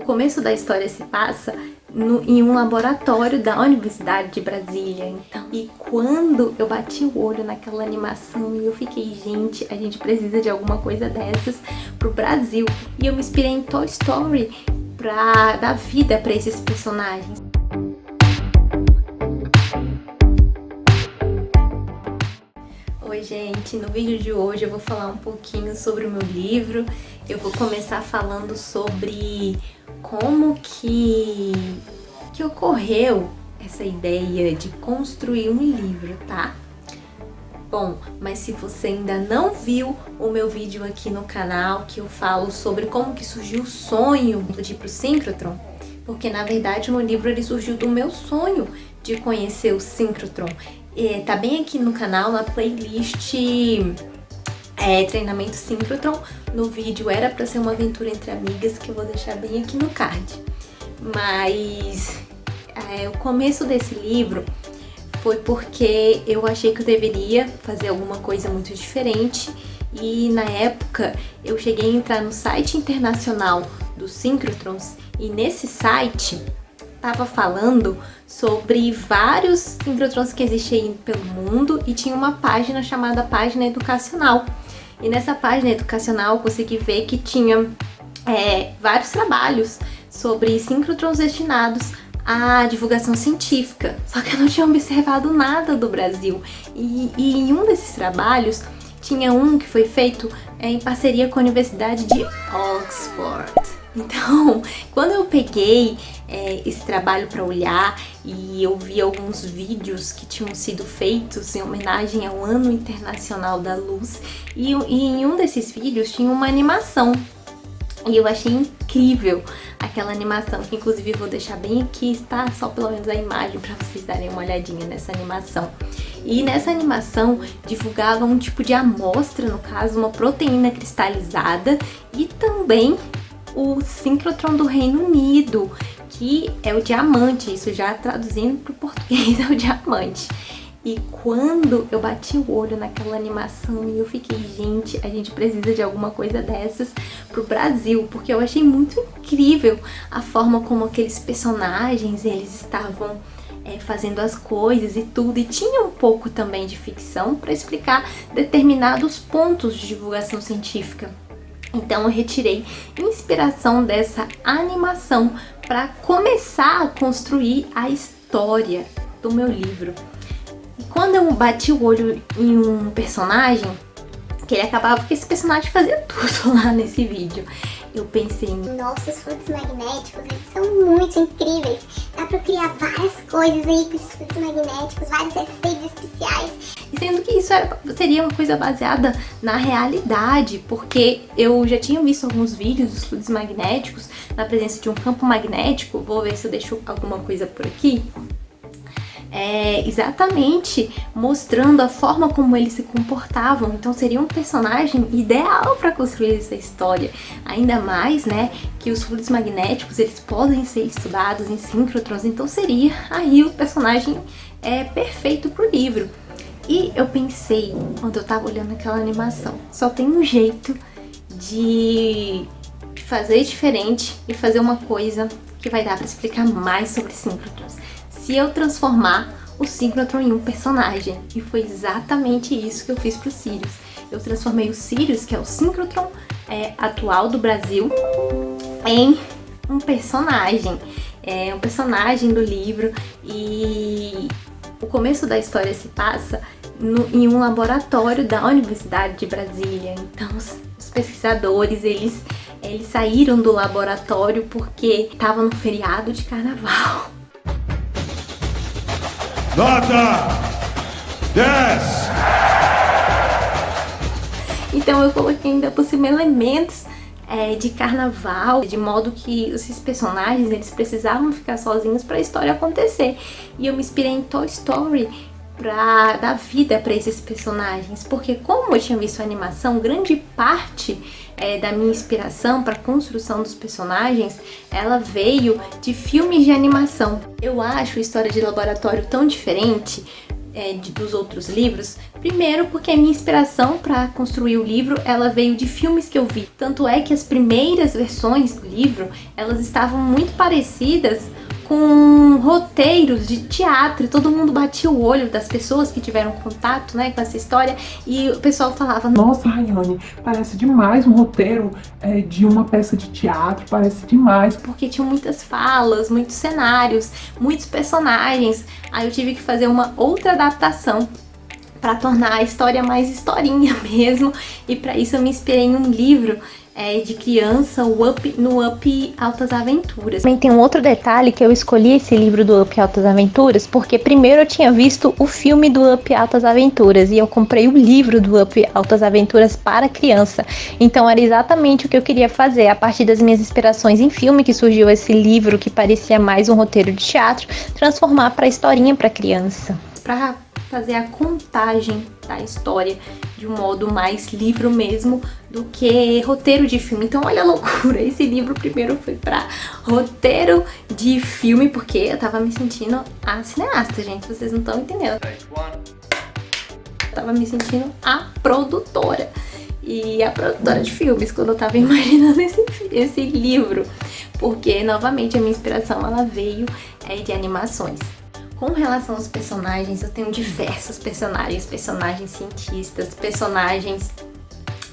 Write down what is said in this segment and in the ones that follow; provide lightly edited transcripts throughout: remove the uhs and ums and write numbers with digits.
começo da história se passa em um laboratório da Universidade de Brasília. Então, e quando eu bati o olho naquela animação e eu fiquei, gente, a gente precisa de alguma coisa dessas pro Brasil. E eu me inspirei em Toy Story pra dar vida pra esses personagens. Oi gente, no vídeo de hoje eu vou falar um pouquinho sobre o meu livro. Eu vou começar falando sobre como que ocorreu essa ideia de construir um livro, tá? Bom, mas se você ainda não viu o meu vídeo aqui no canal, que eu falo sobre como que surgiu o sonho de ir pro Synchrotron, porque na verdade o meu livro ele surgiu do meu sonho de conhecer o Synchrotron. Tá bem aqui no canal, na playlist Treinamento Synchrotron. No vídeo Era Pra Ser Uma Aventura Entre Amigas, que eu vou deixar bem aqui no card. Mas o começo desse livro foi porque eu achei que eu deveria fazer alguma coisa muito diferente. E na época eu cheguei a entrar no site internacional dos Synchrotrons, e nesse site tava falando sobre vários Synchrotrons que existiam pelo mundo e tinha uma página chamada Página Educacional. E nessa página educacional eu consegui ver que tinha vários trabalhos sobre Synchrotrons destinados à divulgação científica. Só que eu não tinha observado nada do Brasil. E em um desses trabalhos tinha um que foi feito em parceria com a Universidade de Oxford. Então, quando eu peguei esse trabalho para olhar e eu vi alguns vídeos que tinham sido feitos em homenagem ao Ano Internacional da Luz, e em um desses vídeos tinha uma animação. E eu achei incrível aquela animação, que inclusive eu vou deixar bem aqui, tá? Só pelo menos a imagem para vocês darem uma olhadinha nessa animação. E nessa animação divulgava um tipo de amostra, no caso uma proteína cristalizada, e também o Synchrotron do Reino Unido, que é o diamante, isso já traduzindo para o português é o diamante. E quando eu bati o olho naquela animação e eu fiquei, gente, a gente precisa de alguma coisa dessas pro Brasil, porque eu achei muito incrível a forma como aqueles personagens, eles estavam fazendo as coisas e tudo, e tinha um pouco também de ficção para explicar determinados pontos de divulgação científica. Então eu retirei inspiração dessa animação para começar a construir a história do meu livro. E quando eu bati o olho em um personagem, que ele acabava que esse personagem fazia tudo lá nesse vídeo, eu pensei, nossa, os fluidos magnéticos, eles são muito incríveis. Dá pra criar várias coisas aí com esses fluidos magnéticos, vários efeitos especiais. E sendo que isso seria uma coisa baseada na realidade, porque eu já tinha visto alguns vídeos dos fluidos magnéticos na presença de um campo magnético. Vou ver se eu deixo alguma coisa por aqui. Exatamente mostrando a forma como eles se comportavam. Então seria um personagem ideal para construir essa história. Ainda mais, né, que os fluidos magnéticos eles podem ser estudados em Synchrotrons, então seria aí o personagem perfeito pro livro. E eu pensei, quando eu tava olhando aquela animação, só tem um jeito de fazer diferente e fazer uma coisa que vai dar para explicar mais sobre Synchrotrons. Se eu transformar o Synchrotron em um personagem. E foi exatamente isso que eu fiz pro Sirius. Eu transformei o Sirius, que é o Synchrotron atual do Brasil, em um personagem. Um personagem do livro. E o começo da história se passa em um laboratório da Universidade de Brasília. Então os pesquisadores, eles saíram do laboratório porque estavam no feriado de carnaval. Nota 10! Então eu coloquei ainda por cima elementos de carnaval, de modo que esses personagens eles precisavam ficar sozinhos para a história acontecer. E eu me inspirei em Toy Story para dar vida para esses personagens, porque como eu tinha visto a animação, grande parte da minha inspiração para a construção dos personagens, ela veio de filmes de animação. Eu acho a história de laboratório tão diferente dos outros livros. Primeiro porque a minha inspiração para construir o livro, ela veio de filmes que eu vi. Tanto é que as primeiras versões do livro, elas estavam muito parecidas com roteiros de teatro, e todo mundo batia o olho das pessoas que tiveram contato, né, com essa história, e o pessoal falava: nossa, Rayane, parece demais um roteiro de uma peça de teatro, parece demais. Porque tinham muitas falas, muitos cenários, muitos personagens. Aí eu tive que fazer uma outra adaptação para tornar a história mais historinha mesmo, e para isso eu me inspirei em um livro de criança, no Up Altas Aventuras. Também tem um outro detalhe que eu escolhi esse livro do Up Altas Aventuras porque primeiro eu tinha visto o filme do Up Altas Aventuras e eu comprei o livro do Up Altas Aventuras para criança. Então era exatamente o que eu queria fazer, a partir das minhas inspirações em filme, que surgiu esse livro que parecia mais um roteiro de teatro, transformar para historinha para criança. Para fazer a contagem da história de um modo mais livro mesmo do que roteiro de filme. Então olha a loucura, esse livro primeiro foi para roteiro de filme, porque eu tava me sentindo a cineasta, gente, vocês não estão entendendo. Eu tava me sentindo a produtora. E a produtora de filmes, quando eu tava imaginando esse livro. Porque, novamente, a minha inspiração ela veio de animações. Com relação aos personagens, eu tenho diversos personagens cientistas, personagens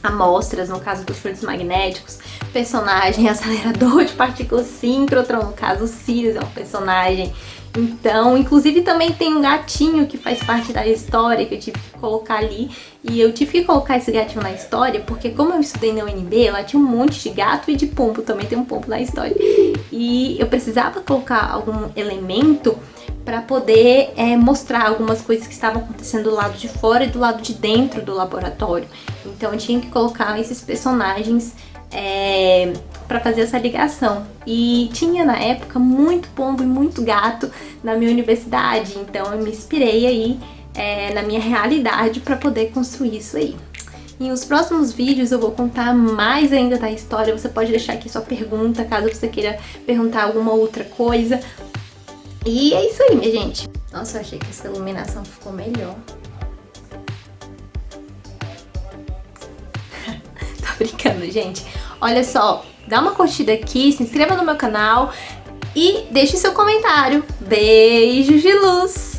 amostras, no caso dos fluidos magnéticos, personagem acelerador de partículas síncrotron, no caso o Sirius é um personagem. Então, inclusive também tem um gatinho que faz parte da história que eu tive que colocar ali. E eu tive que colocar esse gatinho na história porque, como eu estudei na UNB, lá tinha um monte de gato e de pombo, também tem um pombo na história. E eu precisava colocar algum elemento para poder mostrar algumas coisas que estavam acontecendo do lado de fora e do lado de dentro do laboratório. Então eu tinha que colocar esses personagens para fazer essa ligação. E tinha na época muito pombo e muito gato na minha universidade, então eu me inspirei aí na minha realidade para poder construir isso aí. Em os próximos vídeos eu vou contar mais ainda da história. Você pode deixar aqui sua pergunta, caso você queira perguntar alguma outra coisa. E é isso aí, minha gente. Nossa, eu achei que essa iluminação ficou melhor. Tô brincando, gente. Olha só, dá uma curtida aqui, se inscreva no meu canal e deixe seu comentário. Beijos de luz!